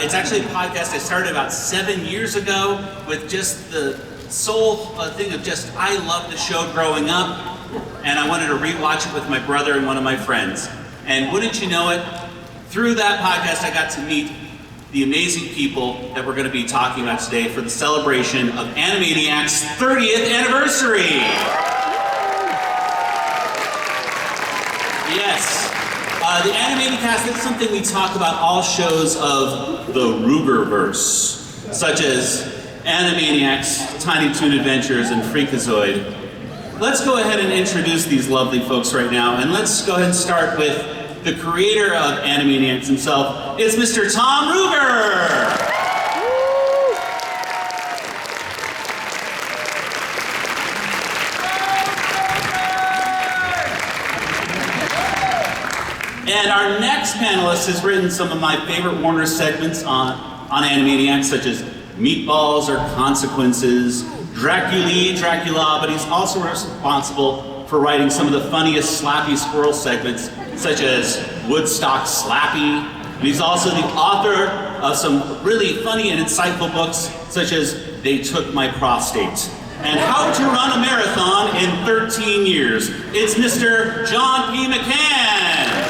It's actually a podcast I started about 7 years ago with just the sole thing of just, I loved the show growing up, and I wanted to rewatch it with my brother and one of my friends. And wouldn't you know it, through that podcast I got to meet the amazing people that we're going to be talking about today for the celebration of Animaniacs' 30th anniversary. Yes. The Animaniacs, that's something we talk about all shows of the Rugerverse, such as Animaniacs, Tiny Toon Adventures, and Freakazoid. Let's go ahead and introduce these lovely folks right now, and let's go ahead and start with the creator of Animaniacs himself. It's Mr. Tom Ruger! And our next panelist has written some of my favorite Warner segments on Animaniacs, such as Meatballs or Consequences, Dracula, but he's also responsible for writing some of the funniest Slappy Squirrel segments, such as Woodstock Slappy. And he's also the author of some really funny and insightful books, such as They Took My Prostate and How to Run a Marathon in 13 Years. It's Mr. John P. McCann.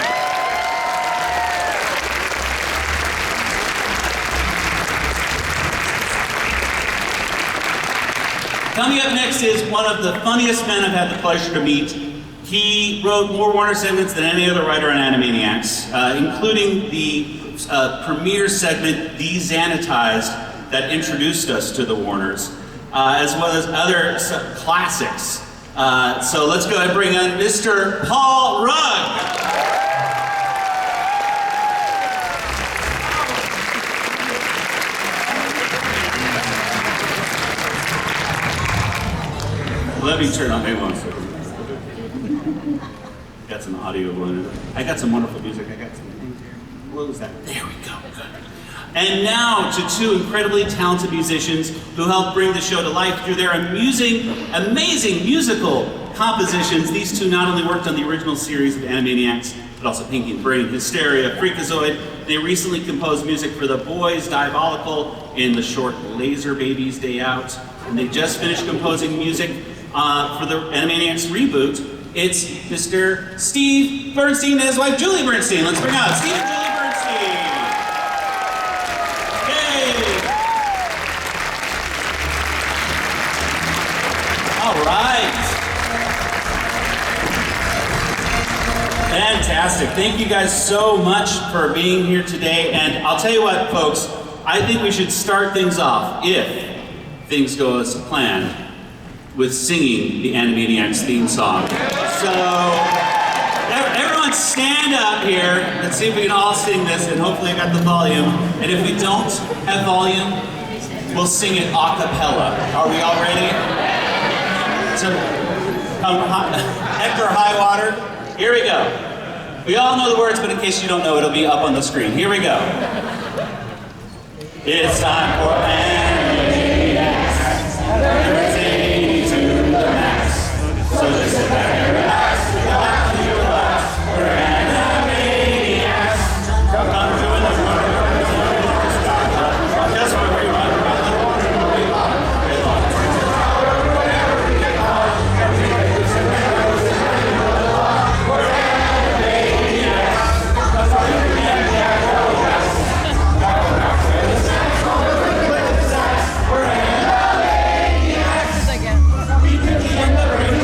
Coming up next is one of the funniest men I've had the pleasure to meet. He wrote more Warner segments than any other writer on Animaniacs, including the premiere segment, Desanitized, that introduced us to the Warners, as well as other classics. So let's go ahead and bring on Mr. Paul Rugg. Let me turn on, hang on a second. Got some audio going. I got some wonderful music. I got some things here. What was that? There we go, good. And now to two incredibly talented musicians who helped bring the show to life through their amazing musical compositions. These two not only worked on the original series of Animaniacs, but also Pinky and Brain, Hysteria, Freakazoid. They recently composed music for The Boys, Diabolical, in the short Laser Babies Day Out. And they just finished composing music for the Animaniacs reboot. It's Mr. Steve Bernstein and his wife Julie Bernstein. Let's bring out Steve and Julie Bernstein. Yay! All right. Fantastic. Thank you guys so much for being here today. And I'll tell you what, folks, I think we should start things off, if things go as planned, with singing the Animaniacs theme song. So, everyone stand up here. Let's see if we can all sing this, and hopefully I got the volume. And if we don't have volume, we'll sing it a cappella. Are we all ready? So, Hector High Water. Here we go. We all know the words, but in case you don't know, it'll be up on the screen. Here we go. It's time for Animaniacs. So just sit back and relax, relax, relax. We're Animaniacs. Come join the world. Just where we run around the water. We love it. We love it. Wherever we get lost, every day we sit there. We're Animaniacs. That's why we're Animaniacs. We're Animaniacs. We can be in the ring.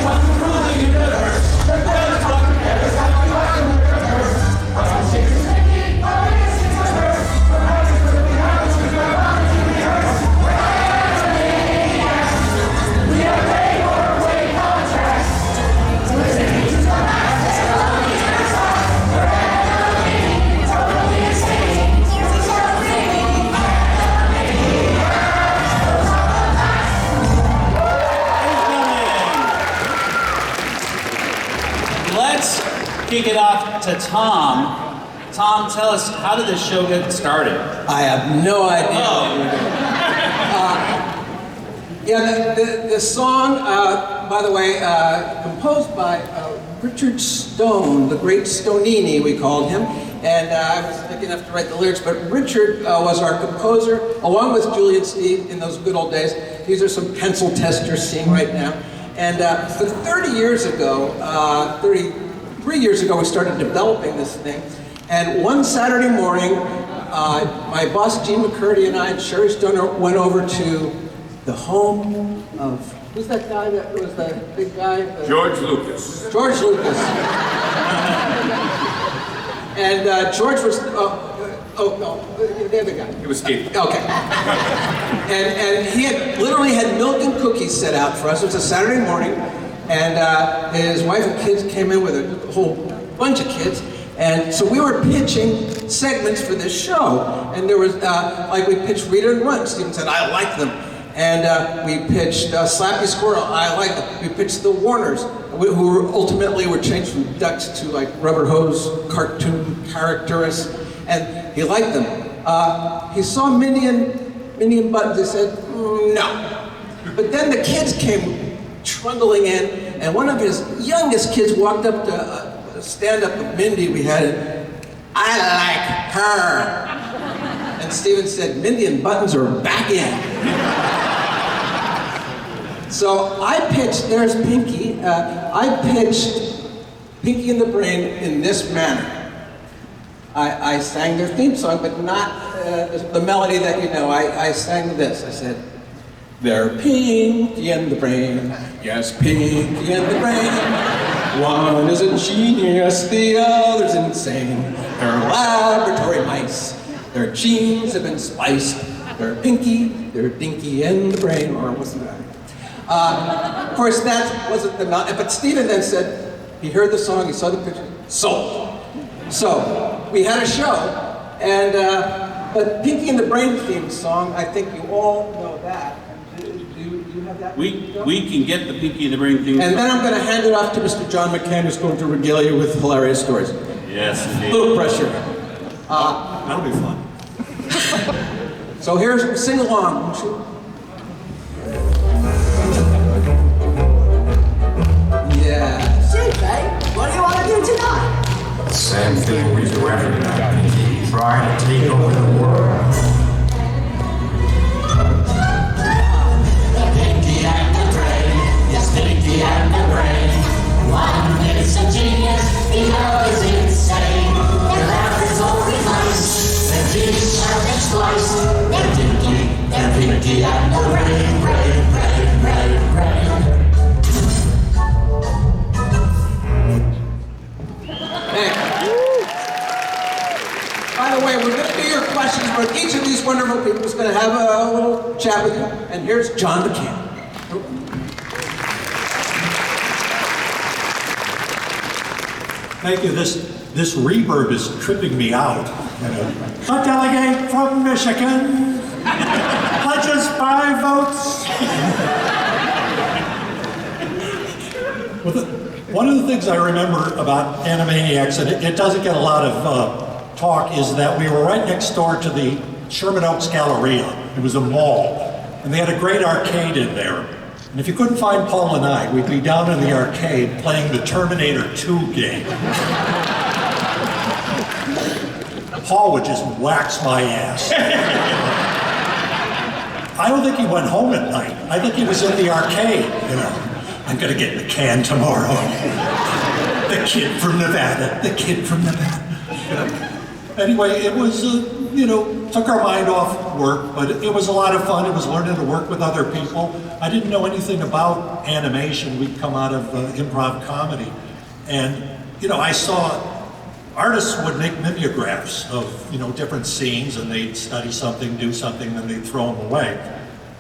Kick it off to Tom. Tom, tell us, how did this show get started? I have no idea. The song, by the way, composed by Richard Stone, the great Stonini, we called him. And I was lucky enough to write the lyrics, but Richard was our composer, along with Julie and Steve in those good old days. These are some pencil testers seen right now. And but 30 years ago, 33 years ago, we started developing this thing. And one Saturday morning, my boss, Gene McCurdy, and I, and Sherry Stoner went over to the home of, who's that guy that was the big guy? George Lucas. George Lucas. And George was, no, the other guy. It was Steve. Okay. And he had literally had milk and cookies set out for us. It was a Saturday morning, and his wife and kids came in with a whole bunch of kids. And so we were pitching segments for this show. And there was, like we pitched Rita and Run. Steven said, I like them. And we pitched Slappy Squirrel, I like them. We pitched the Warners, who ultimately were changed from ducks to like rubber hose cartoon characterists. And he liked them. He saw Minnie and Buttons. He said, no. But then the kids came trundling in, and one of his youngest kids walked up to stand up with Mindy we had, and I like her. And Steven said, Mindy and Buttons are back in. So I pitched, there's Pinky, I pitched Pinky and the Brain in this manner. I sang their theme song, but not the melody that you know. I sang this. I said, they're Pinky and the Brain, yes, Pinky and the Brain. One is a genius, the other's insane. They're laboratory mice, their genes have been spliced. They're Pinky, they're Dinky and the Brain, or what's the matter? Of course, that wasn't the melody, but Steven then said, he heard the song, he saw the picture, sold. So, we had a show, and, but Pinky and the Brain theme song, I think you all know that. Do you have that? We can get the Pinky and the Brain theme And song. then I'm going to hand it off to Mr. John McCann, who's going to regale you with hilarious stories. Yes, A indeed. little pressure. That'll be fun. So here's, sing along. Yeah. Say, babe, what do you want to do tonight? Same thing we do every night. Try to take over the world. The Pinky and the Brain, yes, Pinky and the Brain. One is a genius, the other's insane. Their laboratory mice, their genes have been spliced. They're Pinky and the Brain, brain, brain, brain, brain. Thanks. By the way, we're going to do your questions, but each of these wonderful people is going to have a little chat with you. And here's John McCann. Thank you. This reverb is tripping me out. A delegate from Michigan pledges 5 votes. Well, one of the things I remember about Animaniacs, and it doesn't get a lot of talk, is that we were right next door to the Sherman Oaks Galleria. It was a mall, and they had a great arcade in there. And if you couldn't find Paul and I, we'd be down in the arcade playing the Terminator 2 game. Paul would just wax my ass. I don't think he went home at night. I think he was in the arcade, you know. I'm gonna get in the can tomorrow. The kid from Nevada, the kid from Nevada. You know? Anyway, it was, took our mind off work, but it was a lot of fun. It was learning to work with other people. I didn't know anything about animation. We'd come out of improv comedy. And, I saw artists would make mimeographs of, different scenes, and they'd study something, do something, then they'd throw them away.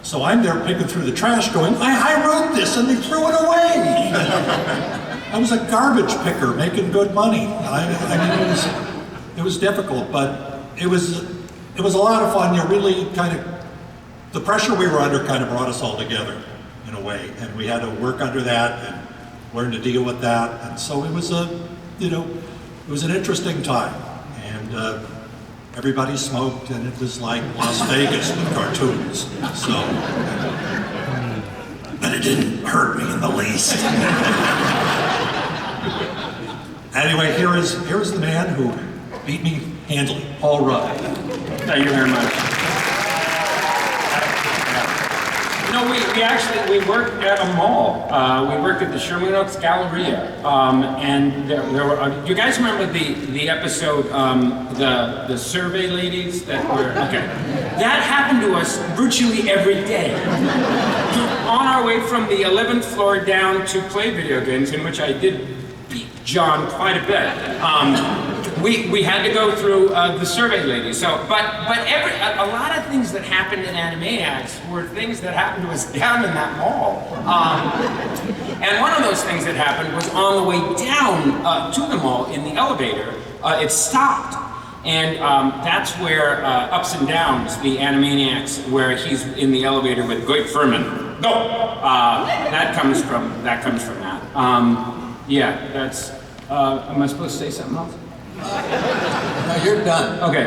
So I'm there picking through the trash going, I wrote this, and they threw it away. I was a garbage picker making good money. It was difficult, but it was a lot of fun. You really the pressure we were under kind of brought us all together in a way, and we had to work under that and learn to deal with that. And so it was it was an interesting time, and everybody smoked, and it was like Las Vegas with cartoons. So, but it didn't hurt me in the least. Anyway, here is the man who beat me handily, Paul Rudd. Thank you very much. No, we worked at a mall. We worked at the Sherman Oaks Galleria, and there were. Do you guys remember the episode, the survey ladies that were? Okay, that happened to us virtually every day. On our way from the 11th floor down to play video games, in which I did beat John quite a bit. We had to go through the survey ladies. So, but a lot of things that happened in Animaniacs were things that happened to us down in that mall. And one of those things that happened was on the way down to the mall in the elevator, it stopped. And that's where Ups and Downs, the Animaniacs, where he's in the elevator with Goit Furman. Go! That comes from that. Yeah, that's. Am I supposed to say something else? No, you're done. Okay.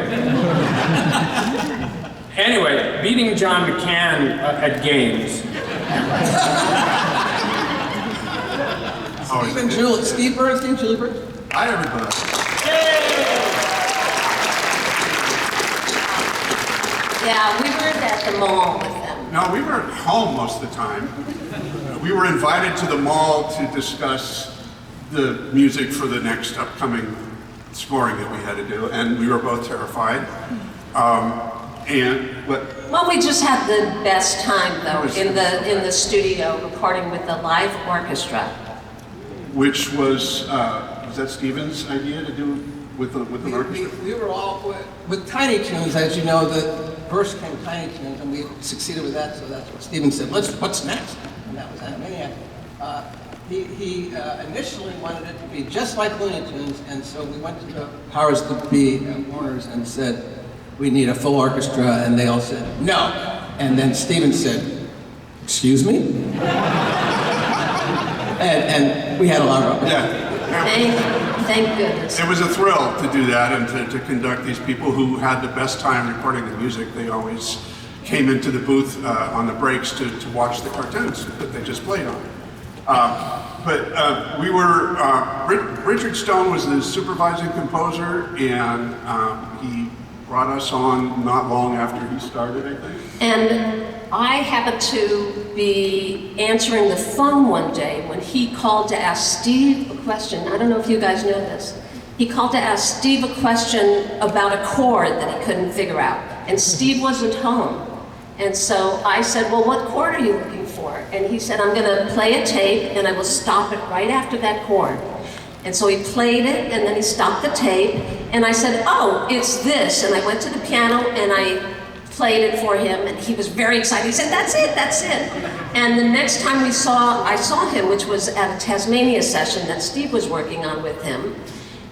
Anyway, beating John McCann at games. Steve Bernstein, Julie Bernstein. Hi, everybody. Yeah, we weren't at the mall with them. No, we were at home most of the time. We were invited to the mall to discuss the music for the next upcoming scoring that we had to do, and we were both terrified. Well, we just had the best time though in the studio recording with the live orchestra. Which was that Steven's idea to do with the orchestra? We were all with Tiny Toons, as you know. The first came Tiny Toons, and we succeeded with that. So that's what Steven said. What's next? And that was Animaniacs. He initially wanted it to be just like Looney Tunes, and so we went to the powers that be at Warner's and said, we need a full orchestra, and they all said, no. And then Steven said, excuse me? and we had a lot of Yeah. Thank goodness. It was a thrill to do that and to conduct these people who had the best time recording the music. They always came into the booth on the breaks to watch the cartoons that they just played on. We were, Richard Stone was the supervising composer, and he brought us on not long after he started, I think. And I happened to be answering the phone one day when he called to ask Steve a question. I don't know if you guys know this. He called to ask Steve a question about a chord that he couldn't figure out. And Steve wasn't home. And so I said, well, what chord are you looking for? And he said, I'm gonna play a tape and I will stop it right after that chord. And so he played it and then he stopped the tape. And I said, oh, it's this. And I went to the piano and I played it for him and he was very excited. He said, that's it, that's it. And the next time I saw him, which was at a Tasmania session that Steve was working on with him,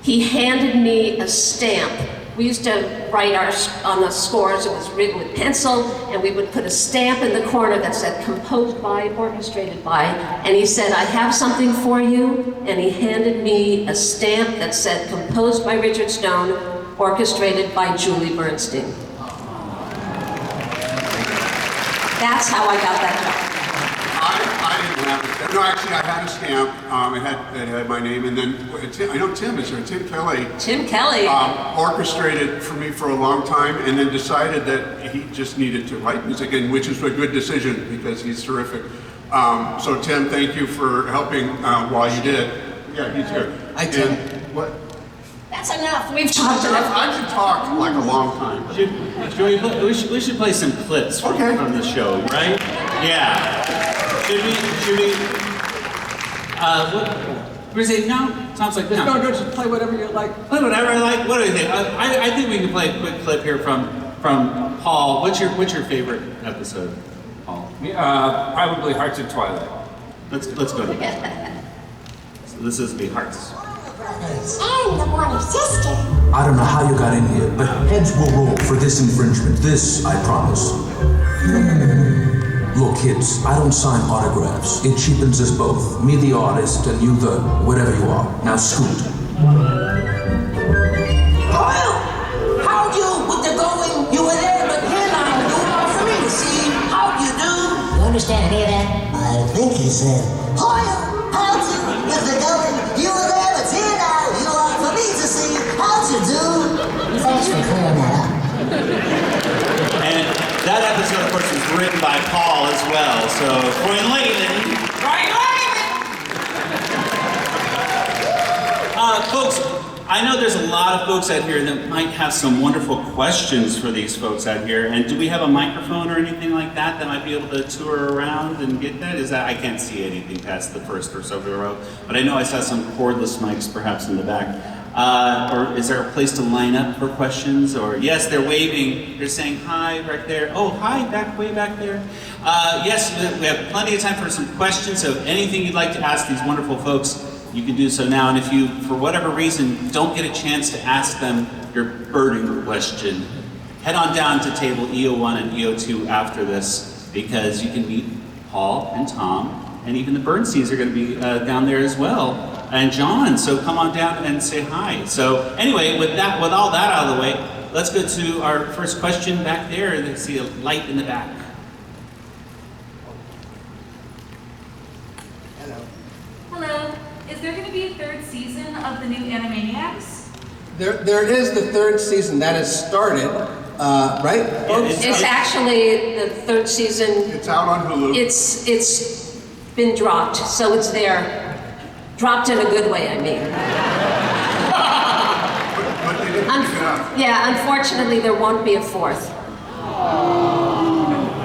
he handed me a stamp. We used to write on the scores, it was written with pencil, and we would put a stamp in the corner that said composed by, orchestrated by, and he said, I have something for you, and he handed me a stamp that said composed by Richard Stone, orchestrated by Julie Bernstein. That's how I got that job. I didn't have it. No, actually, I had a stamp. It had my name, and then I know Tim is there. Tim Kelly. Tim Kelly. Orchestrated for me for a long time, and then decided that he just needed to write music, and which is a good decision because he's terrific. So Tim, thank you for helping while you did. Yeah, he's good. Hi, Tim. And what? That's enough. We've talked enough. I could talk like a long time. We should play some clips from the show, right? Yeah. Should we? What do you say? No? Sounds like no. No, just play whatever you like. Play whatever I like. What do you think? I think we can play a quick clip here from Paul. What's your favorite episode, Paul? Probably Hearts of Twilight. Let's go to that. So this is the Hearts. I'm the Warner sister. I don't know how you got in here, but heads will roll for this infringement. This, I promise. Look, kids, I don't sign autographs. It cheapens us both. Me, the artist, and you, the whatever you are. Now scoot. Hoyle! How'd you with the going? You were there, but here now. You are for me to see. How'd you do? You understand any of that? I think he said, Hoyle, how'd you with the going? You were there, but here now. You are for me to see. How'd you do? You think And that episode, of course, was written by Paul as well. So, Brian Layton. Folks, I know there's a lot of folks out here that might have some wonderful questions for these folks out here. And do we have a microphone or anything like that that might be able to tour around and get that? Is that, I can't see anything past the first or so row, but I know I saw some cordless mics perhaps in the back. Or is there a place to line up for questions? Or yes, they're waving. They're saying hi right there. Oh, hi, way back there. Yes, we have plenty of time for some questions. So anything you'd like to ask these wonderful folks, you can do so now. And if you, for whatever reason, don't get a chance to ask them your burning question, head on down to table EO1 and EO2 after this, because you can meet Paul and Tom, and even the Bernsteins are going to be down there as well, and John. So come on down and say hi. So anyway, with all that out of the way, let's go to our first question back there. I see a light in the back. Hello. Is there going to be a third season of the new Animaniacs? There is the third season that has started, right? It's actually the third season. It's out on Hulu. It's been dropped, so it's there. Dropped in a good way, I mean. But they didn't pick it up. Yeah, unfortunately, there won't be a fourth.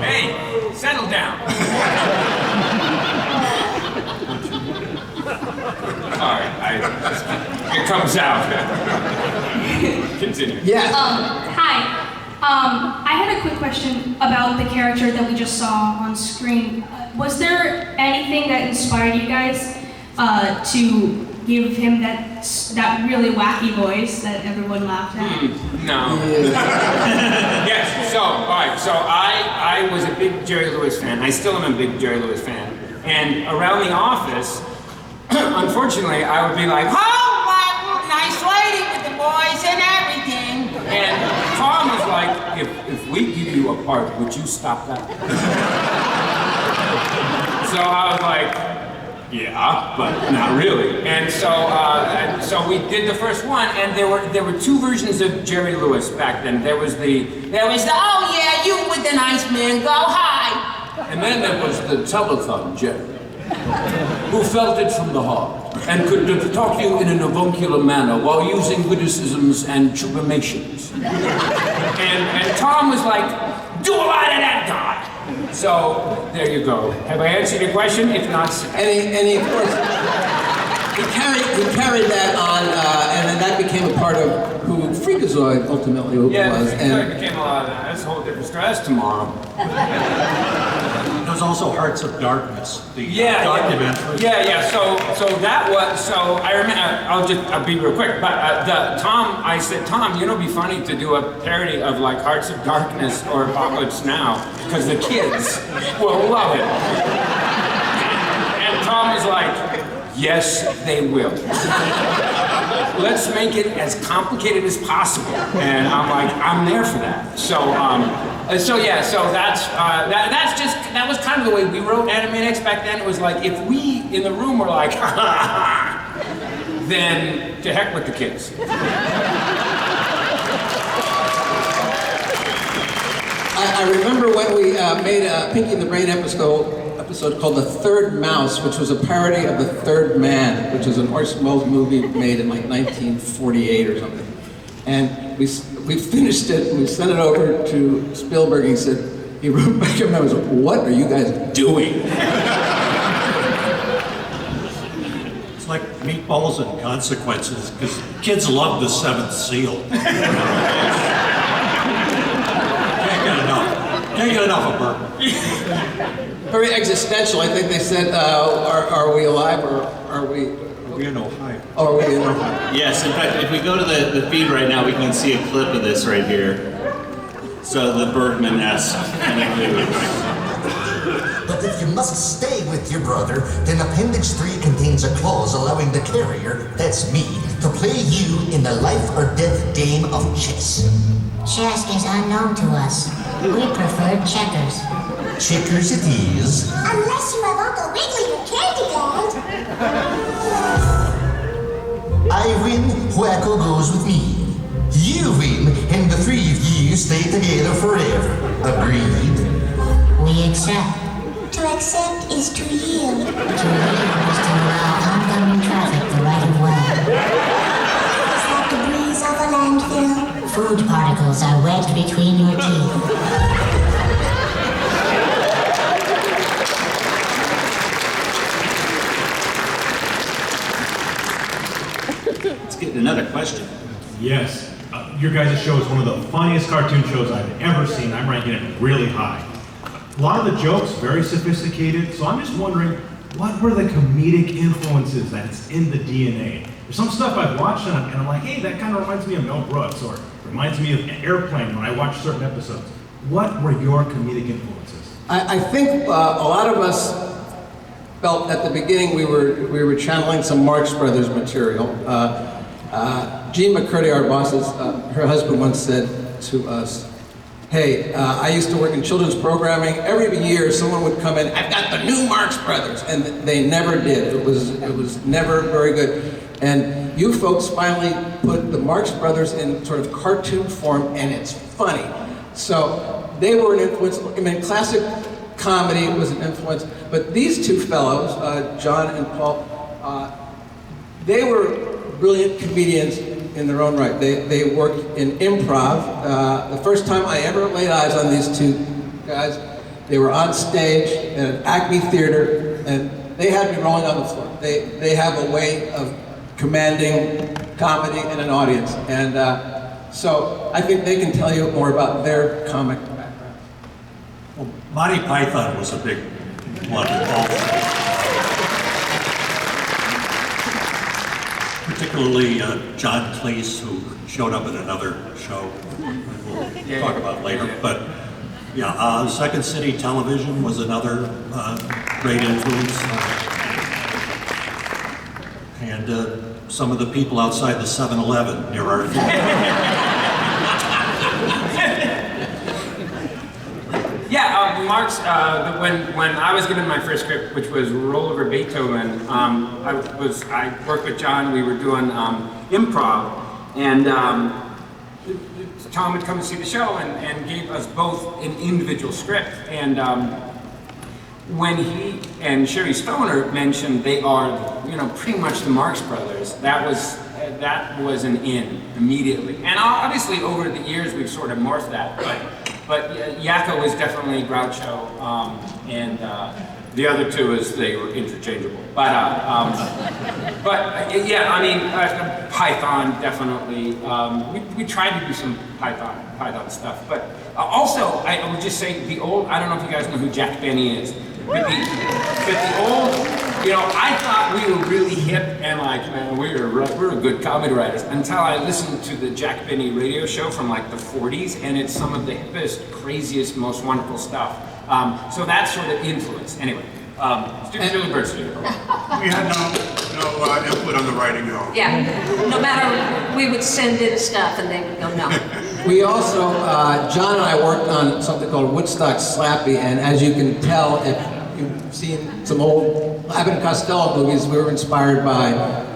Hey, settle down. Sorry, it comes out. Continue. Yeah. Hi. I had a quick question about the character that we just saw on screen. Was there anything that inspired you guys to give him that really wacky voice that everyone laughed at? No. Yes, so, all right, so I was a big Jerry Lewis fan. I still am a big Jerry Lewis fan. And around the office, unfortunately, I would be like, oh, what nice lady with the boys and everything. And Tom was like, if we give you a part, would you stop that? So I was like, yeah, but not really. And so we did the first one, and there were two versions of Jerry Lewis back then. There was the oh yeah, you with the nice man, go hi. And then there was the telethon Jerry, who felt it from the heart and could talk to you in an avuncular manner while using witticisms and chubimations. And Tom was like, do a lot of that, God. So there you go. Have I answered your question? If not, And he of course, he carried that on, and then that became a part of who Freakazoid ultimately was. It became a lot of that. That's a whole different stress tomorrow. There's also Hearts of Darkness, the documentary. Yeah. So that was. So I remember. I'll be real quick. But I said, Tom, it'd be funny to do a parody of like Hearts of Darkness or Apocalypse Now, because the kids will love it. And Tom was like, yes, they will. Let's make it as complicated as possible. And I'm like, I'm there for that. So that's that was kind of the way we wrote Animaniacs back then. It was like, if we in the room were like, then to heck with the kids. I remember when we made a Pinky and the Brain episode called The Third Mouse, which was a parody of The Third Man, which was an Orson Welles movie made in like 1948 or something. And we finished it, and we sent it over to Spielberg, and he wrote back and I was like, what are you guys doing? It's like Meatballs and Consequences, because kids love The Seventh Seal. Can't get enough of Burton. Very existential. I think they said, are we alive or are we... We're in Ohio. Oh, are we in Ohio? Yes, in fact, if we go to the feed right now, we can see a clip of this right here. So the Bergman-esque kind of moves. But if you must stay with your brother, then Appendix 3 contains a clause allowing the carrier, that's me, to play you in the life or death game of chess. Chess is unknown to us. We prefer checkers. Checkers it is. Unless you have Uncle Wiggily or Candy Gold. I win, Wacko goes with me. You win, and the three of you stay together forever. Agreed? We accept. To accept is to yield. To yield is to allow oncoming traffic the right of way. Is that the breeze of a landfill? Food particles are wedged between your teeth. Let's get another question. Yes. Your guys' show is one of the funniest cartoon shows I've ever seen. I'm ranking it really high. A lot of the jokes, very sophisticated, so I'm just wondering, what were the comedic influences that's in the DNA? There's some stuff I've watched and I'm like, hey, that kind of reminds me of Mel Brooks, or reminds me of Airplane when I watch certain episodes. What were your comedic influences? I think a lot of us felt at the beginning we were channeling some Marx Brothers material. Jean McCurdy, our boss's, her husband once said to us, hey, I used to work in children's programming. Every year someone would come in, I've got the new Marx Brothers, and they never did. It was never very good. And you folks finally put the Marx Brothers in sort of cartoon form, and it's funny. So they were an influence. I mean, classic comedy was an influence, but these two fellows, John and Paul, they were brilliant comedians in their own right. They worked in improv. The first time I ever laid eyes on these two guys, they were on stage at an Acme Theater, and they had me rolling on the floor. They have a way of commanding comedy in an audience, and so I think they can tell you more about their comic background. Well, Monty Python was a big one also. Particularly John Cleese, who showed up in another show we'll talk about later. But yeah, Second City Television was another great influence. And some of the people outside the 7-Eleven near our theater. Yeah, Mark's, when I was given my first script, which was Roll Over Beethoven, I worked with John, we were doing improv, and Tom would come and see the show and gave us both an individual script. And when he and Sherry Stoner mentioned they are, pretty much the Marx Brothers, that was an in immediately. And obviously over the years we've sort of morphed that, but Yakko was definitely Groucho, and the other two they were interchangeable. But yeah, I mean, Python definitely. We tried to do some Python stuff, but also I would just say the old. I don't know if you guys know who Jack Benny is, but the old. I thought we were really hip and man, we're good comedy writers until I listened to the Jack Benny radio show from the 40s, and it's some of the hippest, craziest, most wonderful stuff. So that sort of influence. Anyway, Stupid Early Bird Studio. We had no input on the writing at all. Yeah, no matter, we would send in stuff and they would go, no. We also, John and I worked on something called Woodstock Slappy, and as you can tell, if you've seen some old Abbott and Costello movies, we were inspired by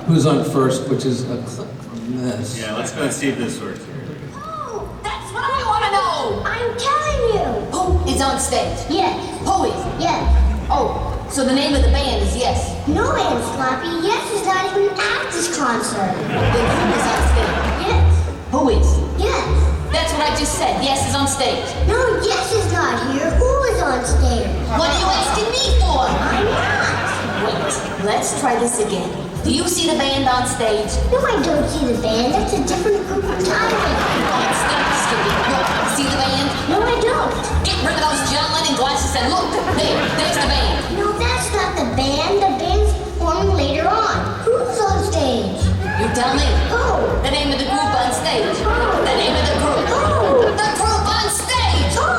Who's on First, which is a clip from this. Yeah, let's go and see if this works. Oh, that's what I want to know. I'm telling you. Who is on stage? Yes. Who is? Yes. Oh, so the name of the band is Yes. No, Aunt Sloppy. Yes is not even at this concert. Then who is on stage? Yes. Who is? Yes. That's what I just said. Yes is on stage. No, Yes is not here. Who is on stage? What are you asking me for? I'm not. Wait, let's try this again. Do you see the band on stage? No, I don't see the band. That's a different group entirely. Stop, stupid. Look, see the band? No, I don't. Get rid of those John Lennon glasses and look. There's the band. No, that's not the band. The band's forming later on. Who's on stage? You tell me. Who? The name of the group on stage. Who? The name of the group. Who? The group on stage. Who?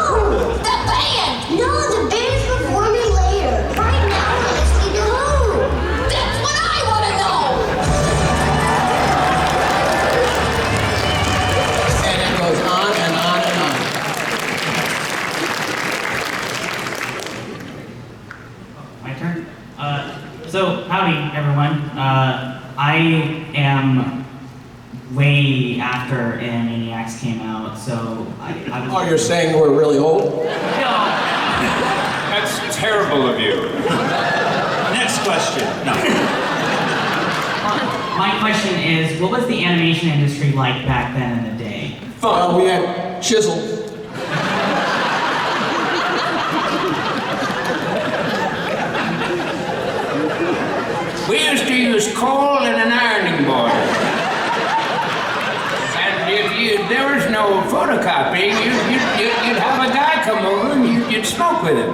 The band. No, the band's performing later. Right now, we're listening to who? That's what I want to know. And it goes on and on and on. My turn? So, howdy, everyone. I am way after Animaniacs came out, so I was... Oh, you're saying we're really old? That's terrible of you. Next question. No. My question is, what was the animation industry like back then in the day? Well, we had chisels. We used to use coal and an ironing board. And there was no photocopying. You'd have a guy come over and you'd smoke with him.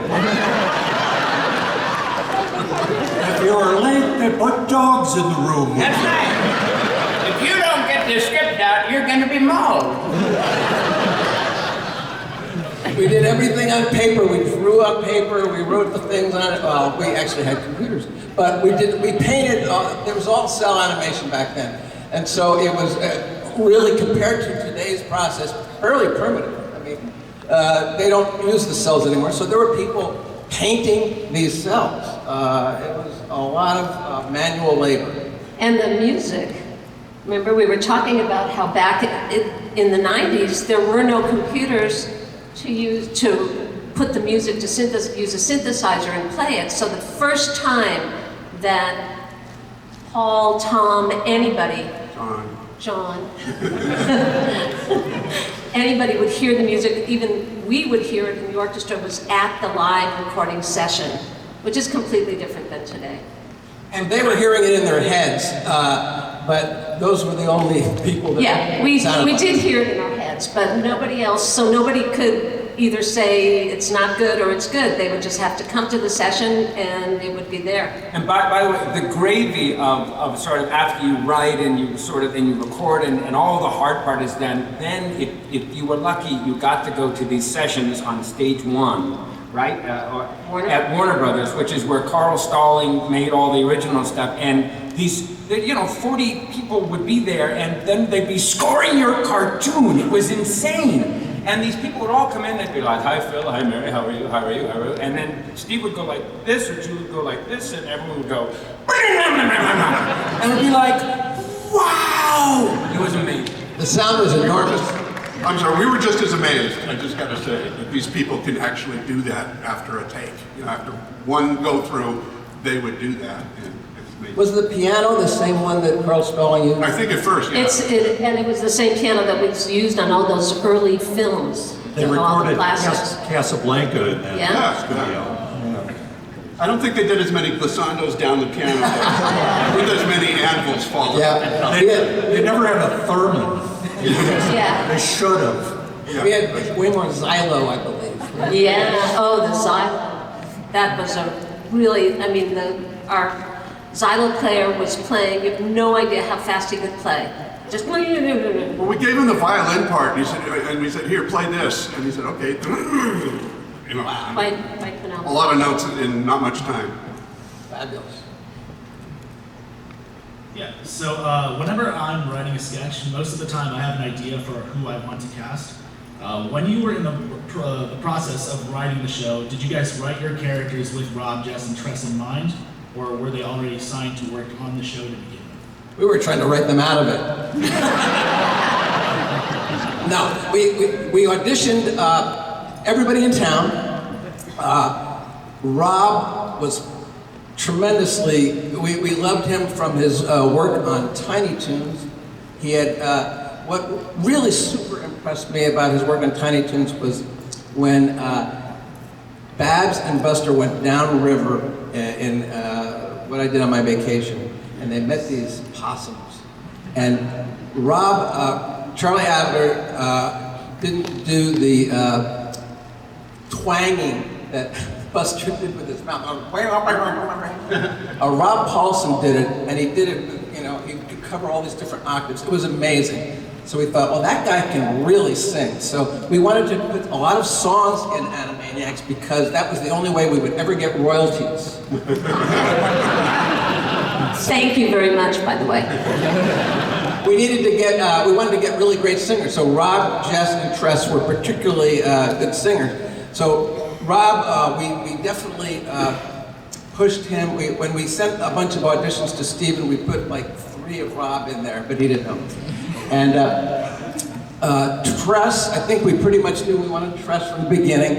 If you were late, they put dogs in the room. That's right. If you don't get the script out, you're going to be mauled. We did everything on paper. We drew on paper. We wrote the things on it. Well, we actually had computers, but we painted. There was all cell animation back then, and so it was really, compared to today's process, fairly primitive. I mean, they don't use the cells anymore, so there were people painting these cells. It was a lot of manual labor. And the music. Remember, we were talking about how back in the 90s, there were no computers to put the music to use a synthesizer and play it. So the first time that Paul, Tom, anybody, John, anybody would hear the music, even we would hear it in the orchestra, was at the live recording session, which is completely different than today. And they were hearing it in their heads, but those were the only people that we sounded did hear it in our heads, but nobody else, so nobody could either say it's not good or it's good. They would just have to come to the session and it would be there. And by the way, the gravy of sort of after you write and you record and all the hard part is done, then if you were lucky, you got to go to these sessions on stage one, right? At Warner Brothers, which is where Carl Stalling made all the original stuff. And these, 40 people would be there and then they'd be scoring your cartoon. It was insane. And these people would all come in, they'd be like, hi Phil, hi Mary, how are you, how are you, how are you? And then Steve would go like this, or Julie would go like this, and everyone would go, and it would be like, wow! It was amazing. The sound was enormous. I'm sorry, we were just as amazed, I just gotta say, that these people can actually do that after a take. After one go through, they would do that. And it's amazing. Was the piano the same one that Carl Stalling used? I think at first, yeah. And it was the same piano that was used on all those early films. They recorded Casablanca in that studio. I don't think they did as many glissandos down the piano with as many anvils falling. Yeah. They never had a theremin. Yeah. They should have. We had way more Xylo, I believe. Yeah, oh, the Xylo. That was a really, our Xylo player was playing, you have no idea how fast he could play. Just well, we gave him the violin part, and we said, here, play this. And he said, okay. A lot of notes in not much time. Fabulous. Yeah, so whenever I'm writing a sketch, most of the time I have an idea for who I want to cast. When you were in the process of writing the show, did you guys write your characters with Rob, Jess, and Tress in mind? Or were they already signed to work on the show to begin with? We were trying to write them out of it. No, we auditioned everybody in town. Rob was tremendously, we loved him from his work on Tiny Toons. He had, what really super impressed me about his work on Tiny Toons was when Babs and Buster went downriver in what I did on my vacation, and they met these possums. And Rob, Charlie Adler didn't do the twanging that Buster did with his mouth. Rob Paulson did it, and he did it, he could cover all these different octaves. It was amazing. So we thought, well, that guy can really sing. So we wanted to put a lot of songs in Animaniacs because that was the only way we would ever get royalties. Thank you very much, by the way. We needed to get, we wanted to get really great singers. So Rob, Jess, and Tress were particularly good singers. So Rob, we definitely pushed him. When we sent a bunch of auditions to Steven, we put like 3 of Rob in there, but he didn't know. And Tress, I think we pretty much knew we wanted Tress from the beginning.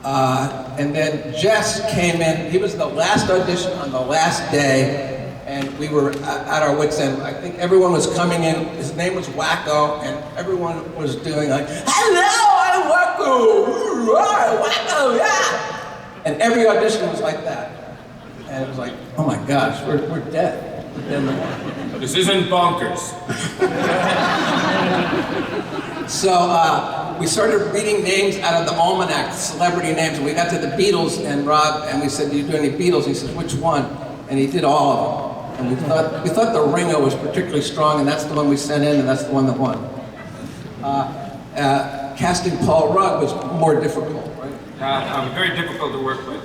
And then Jess came in. He was the last audition on the last day, and we were at our wits' end. I think everyone was coming in. His name was Wacko, and everyone was doing like, "Hello, I'm Wacko! Wacko, yeah!" And every audition was like that. And it was like, oh my gosh, we're dead. We're dead in the water. This isn't bonkers. So we started reading names out of the almanac, celebrity names, and we got to the Beatles, and Rob, and we said, do you do any Beatles? And he says, which one? And he did all of them. And we thought the Ringo was particularly strong, and that's the one we sent in, and that's the one that won. Casting Paul Rudd was more difficult, right? Very difficult to work with.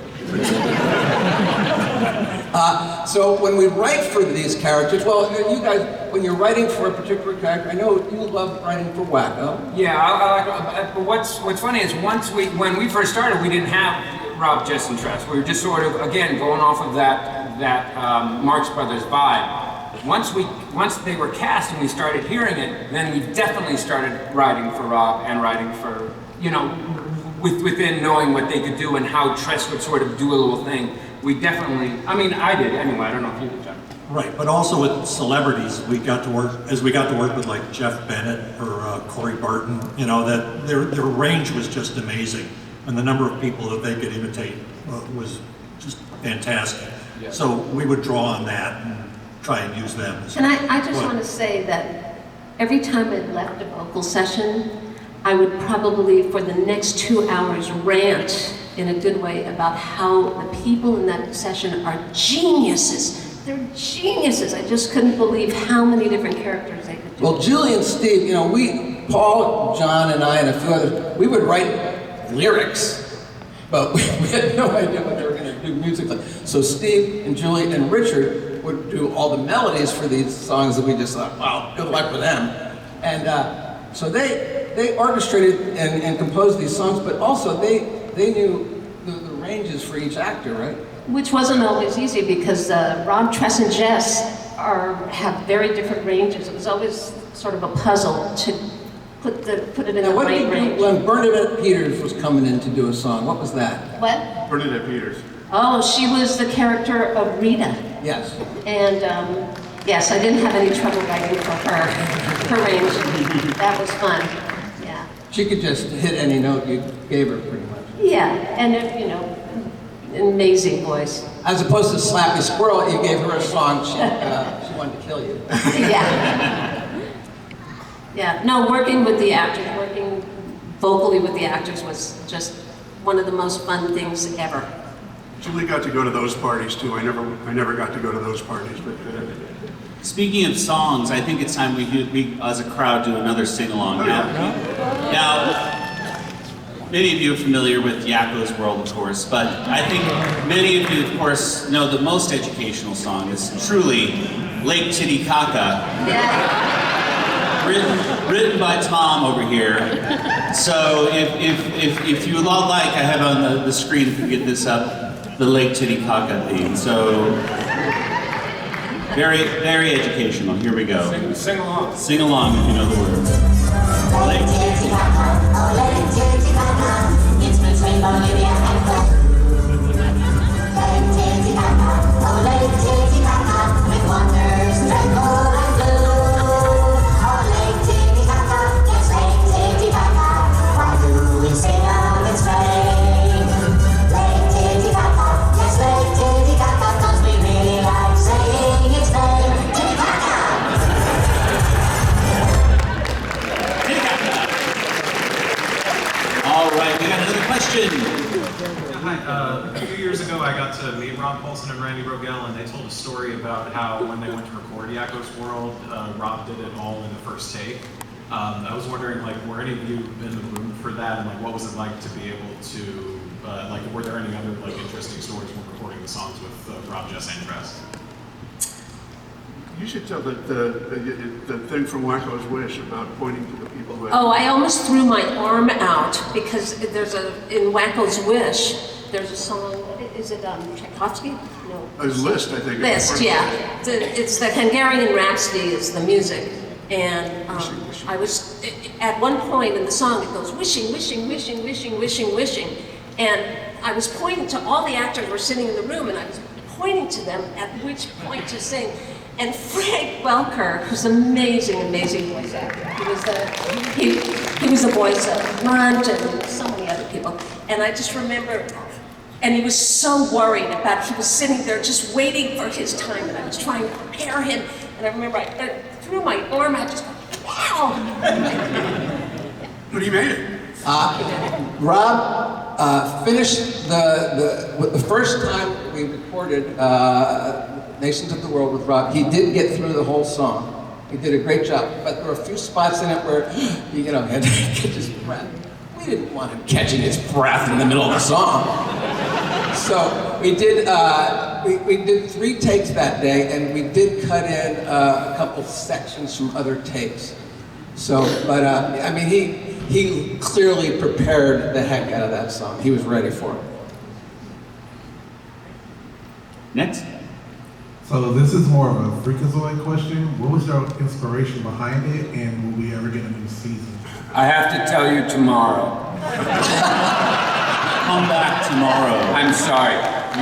So when we write for these characters, well, you guys, when you're writing for a particular character, I know you love writing for Wacko. Yeah, but what's funny is when we first started, we didn't have Rob, Jess, and Tress. We were just sort of, again, going off of that Marx Brothers vibe. Once they were cast and we started hearing it, then we definitely started writing for Rob and writing for, within knowing what they could do and how Tress would sort of do a little thing. We definitely, I did anyway, I don't know if you did, John. Right, but also with celebrities, we got to work with like Jeff Bennett or Corey Barton, that their range was just amazing. And the number of people that they could imitate was just fantastic. Yeah. So we would draw on that and try and use them. And I just want to say that every time I left a vocal session, I would probably, for the next 2 hours, rant in a good way about how the people in that session are geniuses. They're geniuses. I just couldn't believe how many different characters they could do. Well, Julie and Steve, Paul, John, and I, and a few others, we would write lyrics, but we had no idea what they were going to do musically. So Steve and Julie and Richard would do all the melodies for these songs that we just thought, wow, good luck with them. And so they orchestrated and composed these songs, but also they knew the ranges for each actor, right? Which wasn't always easy because Rob, Tress, and Jess have very different ranges. It was always sort of a puzzle to put it in the right range. When Bernadette Peters was coming in to do a song, what was that? What? Bernadette Peters. Oh, she was the character of Rita. Yes. And yes, I didn't have any trouble writing for her range. That was fun. Yeah. She could just hit any note you gave her, pretty much. Yeah, and amazing voice. As opposed to Slappy Squirrel, you gave her a song, she wanted to kill you. Yeah. Yeah, no, working with the actors, working vocally with the actors was just one of the most fun things ever. Julie got to go to those parties too. I never got to go to those parties, but Speaking of songs, I think it's time we as a crowd do another sing-along. Now, many of you are familiar with Yakko's World, of course, but I think many of you, of course, know the most educational song is truly Lake Titicaca. Yeah. Written by Tom over here. So if you would all like, I have on the screen, if you get this up, the Lake Titicaca theme. So very, very educational. Here we go. Sing along. Sing along if you know the words. Lake Titicaca, oh Lake Titicaca, it's between Bolivia and Peru. Lake Titicaca, oh Lake Titicaca, with wonders dreadful and blue. Oh Lake Titicaca, yes Lake Titicaca, why do we sing of its fame? Lake Titicaca, yes Lake Titicaca, 'cause we really like saying its name. Titicaca! All right, we got another question. Hi, a few years ago I got to meet Rob Paulson and Randy Rogel, and they told a story about how when they went to record Yakko's World, Rob did it all in the first take. I was wondering, were any of you in the room for that, and what was it like to be able to, were there any other interesting stories when recording the songs with Rob, Jess, and Tress? you should tell the thing from Wacko's Wish about pointing to the people who. Oh, I almost threw my arm out because in Wacko's Wish, there's a song. Is it Tchaikovsky? No. A Liszt, I think. Liszt, yeah. It's the Hungarian Rhapsody is the music, And I was, at one point in the song, it goes wishing, wishing, wishing, wishing, wishing, wishing. And I was pointing to all the actors who were sitting in the room, and I was pointing to them at which point to sing. And Frank Welker, who's an amazing, amazing voice actor, he was the voice of Munt and so many other people. And I just remember, and he was so worried about, he was sitting there just waiting for his time, and I was trying to prepare him. And I remember I threw my arm out, just going, wow! But he made it. Rob finished the first time we recorded Nations of the World with Rob. He did get through the whole song. He did a great job, but there were a few spots in it where he had to catch his breath. We didn't want him catching his breath in the middle of the song. So we did 3 takes that day, and we did cut in a couple sections from other takes. So, but I mean, he clearly prepared the heck out of that song. He was ready for it. Next. So this is more of a Freakazoid question. What was your inspiration behind it, and will we ever get a new season? I have to tell you tomorrow. Come back tomorrow. I'm sorry.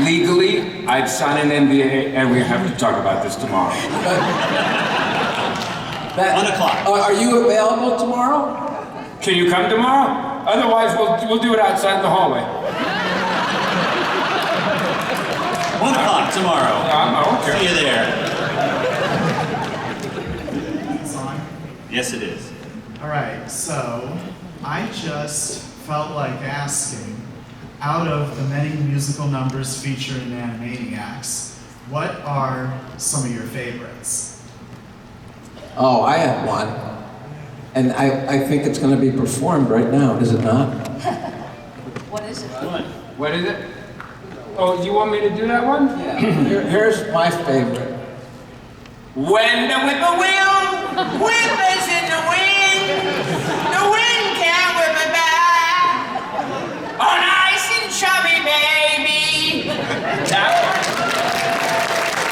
Legally, I've signed an NDA, and we have to talk about this tomorrow. 1 o'clock. Are you available tomorrow? Can you come tomorrow? Otherwise, we'll do it outside the hallway. 1 o'clock tomorrow. Okay. See you there. Yes, it is. All right, so I just felt like asking, out of the many musical numbers featured in Animaniacs, what are some of your favorites? Oh, I have one. And I think it's going to be performed right now, is it not? What is it? What is it? Oh, you want me to do that one? Yeah. Here's my favorite. When the whippoorwill whippers in the wind can't whip it back. Oh, nice and chubby, baby.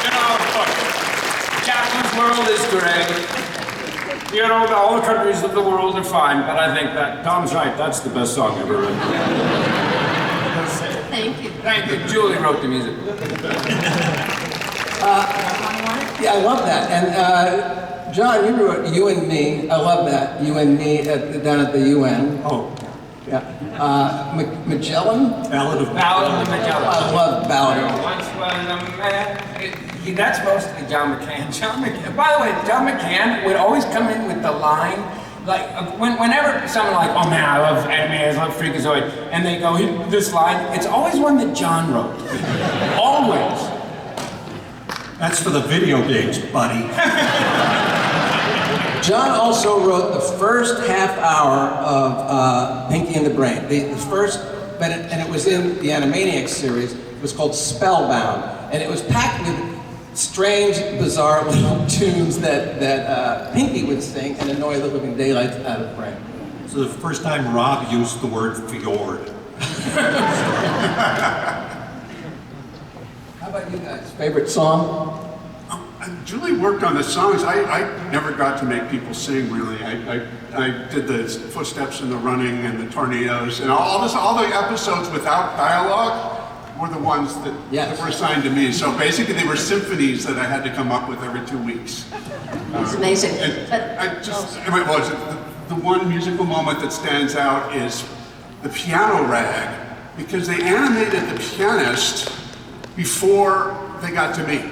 You know, look, Captain's World is great. You know, all the countries of the world are fine, but I think that Tom's right. That's the best song ever written. Thank you. Thank you. Julie wrote the music. Yeah, I love that. And John, you wrote You and Me. I love that. You and Me down at the UN. Oh. Yeah. Magellan? Ballad of Magellan. I love Ballad of Once was a man. That's mostly John McCann. John McCann. By the way, John McCann would always come in with the line, like whenever someone like, oh man, I love Animaniacs, I love Freakazoid, and they go this line, it's always one that John wrote. Always. That's for the video games, buddy. John also wrote the first half hour of Pinky and the Brain. The first, and it was in the Animaniacs series. It was called Spellbound, and it was packed with strange, bizarre little tunes that Pinky would sing and annoy the living daylights out of Brain. So the first time Rob used the word fjord. How about you guys? Favorite song? Julie worked on the songs. I never got to make people sing, really. I did the footsteps and the running and the tornadoes and all the episodes without dialogue were the ones that were assigned to me. So basically they were symphonies that I had to come up with every 2 weeks. It's amazing. The one musical moment that stands out is the piano rag, because they animated the pianist before they got to me.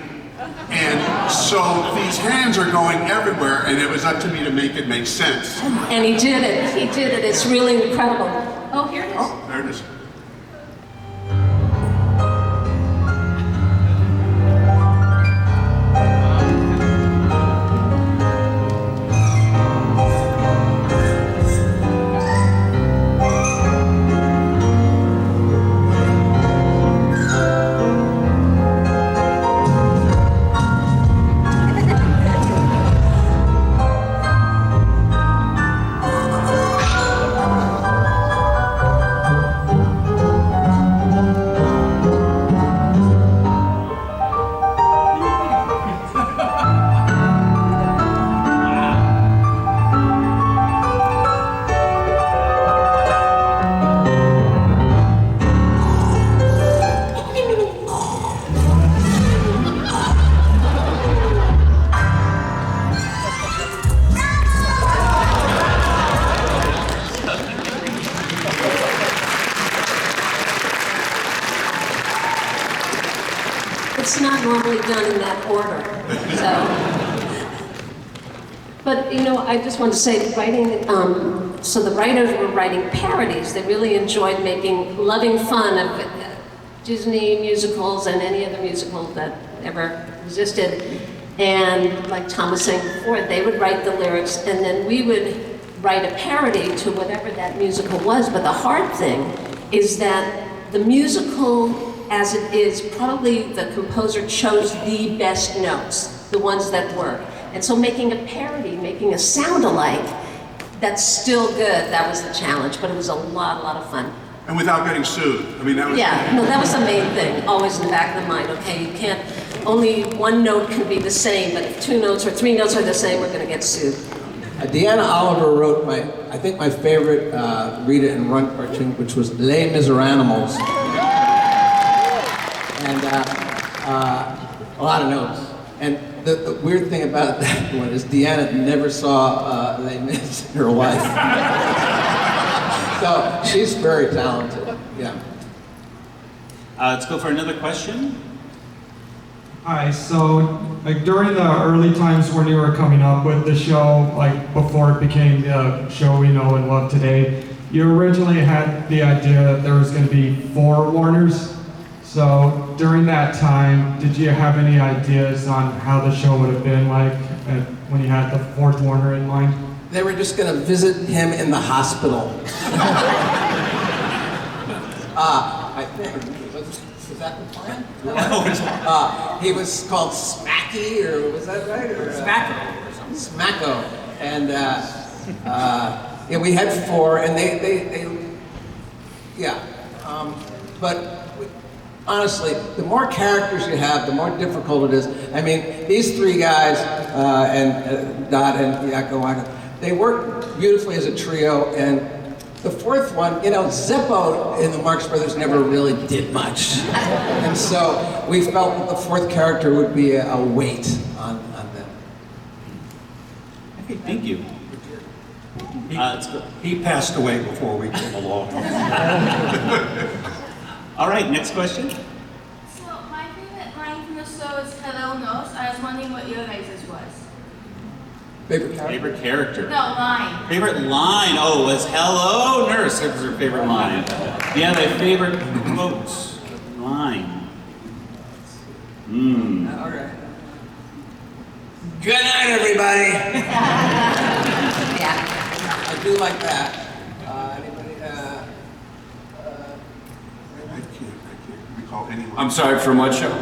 And so these hands are going everywhere, and it was up to me to make it make sense. And he did it. He did it. It's really incredible. Oh, here it is. Oh, there it is. it's not normally done in that order. But you know, I just want to say, writing. So the writers were writing parodies. They really enjoyed loving fun of Disney musicals and any other musical that ever existed. And like Tom was saying before, they would write the lyrics, and then we would write a parody to whatever that musical was. But the hard thing is that the musical, as it is, probably the composer chose the best notes, the ones that work. And so making a parody, making a sound-alike, that's still good. That was the challenge, but it was a lot of fun. And without getting sued. I mean, that was... Yeah, no, that was the main thing, always in the back of the mind. Okay, you can't, only one note can be the same, but if 2 notes or 3 notes are the same, we're gonna get sued. Deanna Oliver wrote I think my favorite Read It and Run cartoon, which was Les Miserables. And a lot of notes. And the weird thing about that one is Deanna never saw Les Mis in her life. So she's very talented, yeah. Let's go for another question. Hi, so like during the early times when you were coming up with the show, like before it became the show we know and love today, you originally had the idea that there was going to be 4 Warners. So during that time, did you have any ideas on how the show would have been like when you had the 4th Warner in mind? They were just going to visit him in the hospital. I think, was that the plan? He was called Smacky, or was that right? Or, Smacko. Smacko. And yeah, we had 4, and they yeah. But honestly, the more characters you have, the more difficult it is. I mean, these 3 guys, and Dot and Yakko Waka, they work beautifully as a trio, and the 4th one, you know, Zippo in the Marx Brothers never really did much. And so we felt that the 4th character would be a weight on them. Okay, thank you. He passed away before we came along. All right, next question. So my favorite line from the show is "Hello, Nurse." I was wondering what your guys' was. Favorite character? Favorite character. No, line. Favorite line. Oh, it was "Hello, Nurse." That was her favorite line. Yeah, my favorite quote line. All right. Good night, everybody. Yeah. I do like that. Anybody? I can't recall anyone. I'm sorry, from what show?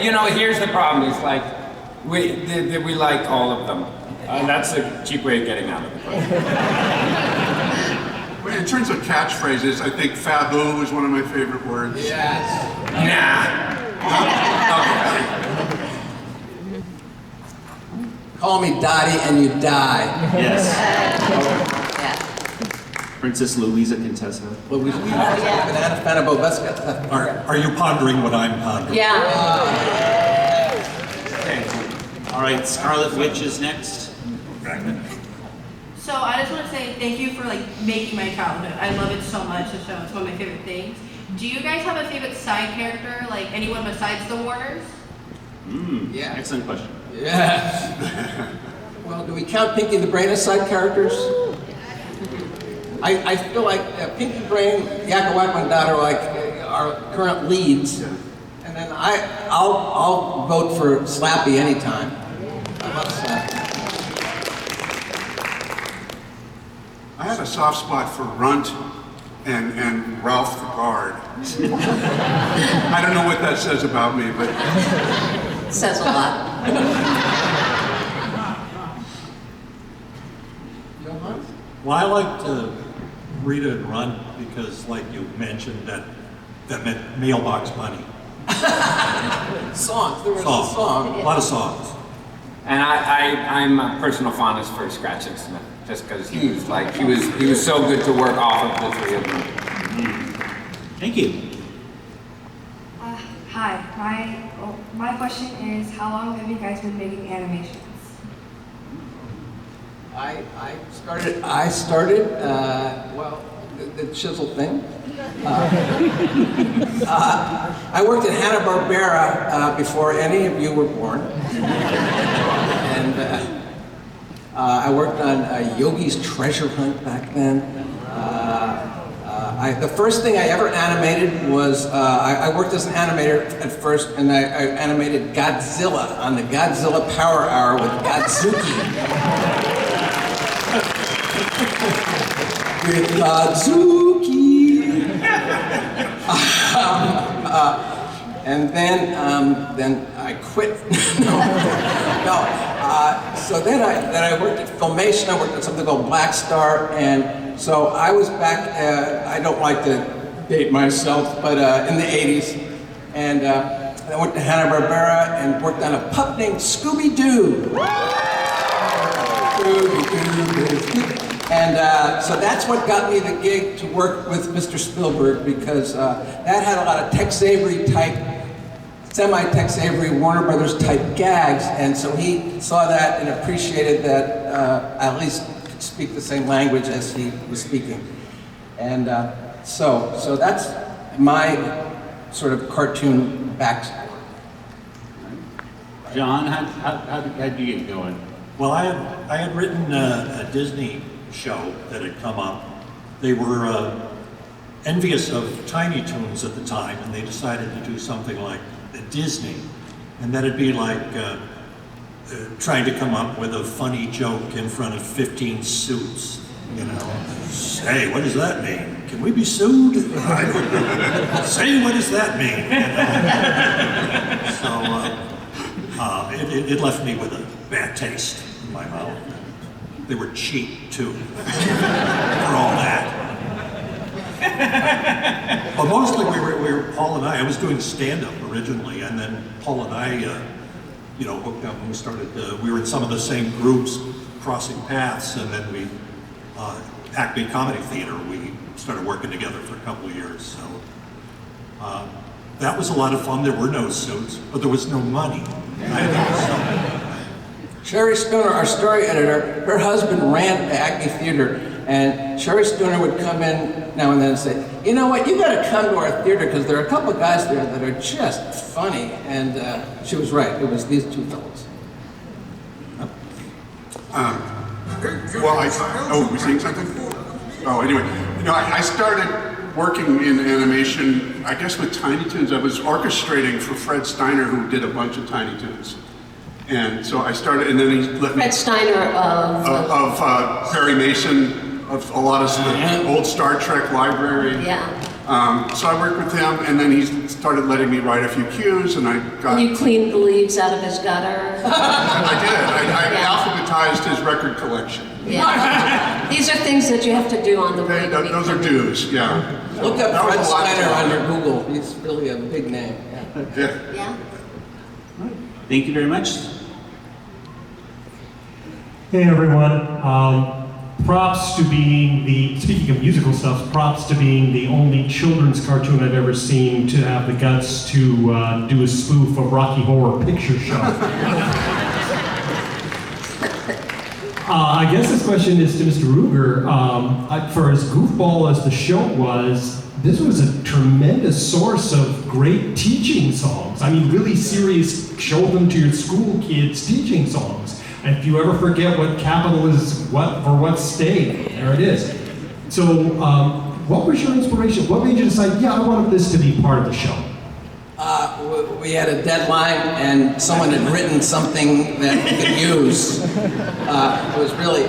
You know, here's the problem. It's like, we like all of them. That's a cheap way of getting out of it. Well, in terms of catchphrases, I think "Fabu" is one of my favorite words. Yes. Nah. Call me Dottie and you die. Yes. Yeah. Princess Louisa Contessa. Louisa Contessa. Banana Fana Bobesca. Are you pondering what I'm pondering? Yeah. Okay. All right, Scarlet Witch is next. So I just want to say thank you for making my childhood. I love it so much. The show. It's one of my favorite things. Do you guys have a favorite side character, like anyone besides the Warners? Yeah. Excellent question. Yeah. Well, do we count Pinky the Brain as side characters? I feel like Pinky Brain, Yakko Wacko, and Dot are like our current leads, and then I'll vote for Slappy anytime. I love Slappy. I have a soft spot for Runt and Ralph the Guard. I don't know what that says about me, but... It says a lot. Well, I like to read it and run because, like you mentioned, that meant mailbox money. Songs. There was Songs. a song. A lot of songs. And I'm a personal fondness for Scratch and Smith, just because he was so good to work off of the 3 of them. Thank you. Hi, my question is, how long have you guys been making animations? I started, well, the chisel thing. I worked at Hanna-Barbera before any of you were born. And I worked on Yogi's Treasure Hunt back then. The first thing I ever animated was, I worked as an animator at first, and I animated Godzilla on the Godzilla Power Hour with Godzuki. With Godzuki. And then I quit. So then I worked at Filmation. I worked at something called Black Star, and so I was back. I don't like to date myself, but in the '80s, and I went to Hanna-Barbera and worked on a pup named Scooby-Doo. And so that's what got me the gig to work with Mr. Spielberg, because that had a lot of Tex Avery type, semi-Tex Avery, Warner Brothers type gags, and so he saw that and appreciated that I at least could speak the same language as he was speaking. And so that's my sort of cartoon backstory. John, how did you get going? Well, I had written a Disney show that had come up. They were envious of Tiny Toons at the time, and they decided to do something like Disney, and that'd be like trying to come up with a funny joke in front of 15 suits, you know. Hey, what does that mean? Can we be sued? Say, what does that mean? You know? So it left me with a bad taste in my mouth. They were cheap too, for all that. But mostly we were Paul and I was doing stand-up originally, and then Paul and I, hooked up and we started, we were in some of the same groups, crossing paths, and then we, Acme Comedy Theater, we started working together for a couple of years, so. That was a lot of fun. There were no suits, but there was no money. Sherry Stoner, our story editor, her husband ran the Acme Theater, and Sherry Stoner would come in now and then and say, you know what, you gotta come to our theater because there are a couple of guys there that are just funny. And she was right, it was these two fellows. We're seeing something? Oh, anyway, I started working in animation, I guess with Tiny Toons. I was orchestrating for Fred Steiner, who did a bunch of Tiny Toons. And so I started, and then he let me... Fred Steiner of Perry Mason, of a lot of the old Star Trek library. Yeah. So I worked with him, and then he started letting me write a few cues, and I got... You cleaned the leaves out of his gutter. I did. I alphabetized his record collection. Yeah. These are things that you have to do on the way. Those are dues, yeah. Look up Fred Steiner on your Google. He's really a big name. Yeah. Thank you very much. Hey everyone, props to being speaking of musical stuff, props to being the only children's cartoon I've ever seen to have the guts to do a spoof of Rocky Horror Picture Show. I guess this question is to Mr. Ruger. For as goofball as the show was, this was a tremendous source of great teaching songs. I mean, really serious, show them to your school kids teaching songs. And if you ever forget what capital is what for what state, there it is. So what was your inspiration? What made you decide, yeah, I wanted this to be part of the show? We had a deadline and someone had written something that we could use. It was really,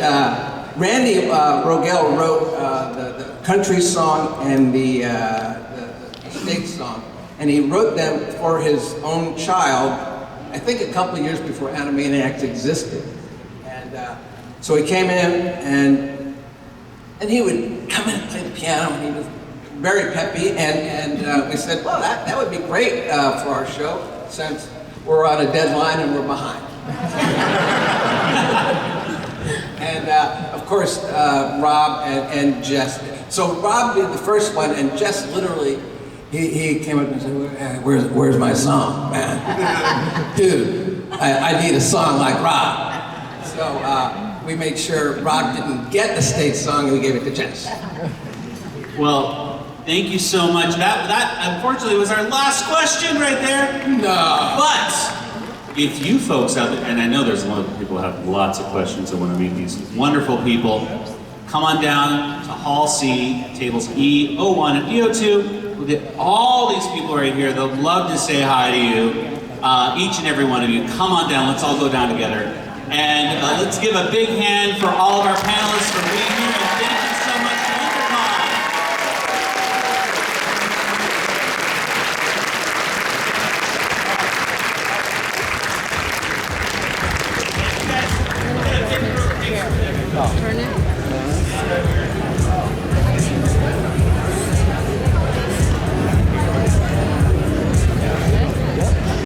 Randy Rogel wrote the country song and the state song. And he wrote them for his own child, I think a couple of years before Animaniacs existed. And so he came in and he would come in and play the piano, and he was very peppy, and we said, well, that would be great for our show, since we're on a deadline and we're behind. And of course, Rob and Jess. So Rob did the first one, and Jess literally, he came up and said, where's my song, man? Dude, I need a song like Rob. So we made sure Rob didn't get the state song, and we gave it to Jess. Well, thank you so much. That unfortunately was our last question right there. No. But if you folks out there, and I know there's a lot of people who have lots of questions and want to meet these wonderful people, come on down to Hall C, tables E01 and E02. We'll get all these people right here. They'll love to say hi to you. Each and every one of you. Come on down. Let's all go down together. And let's give a big hand for all of our panelists for being here.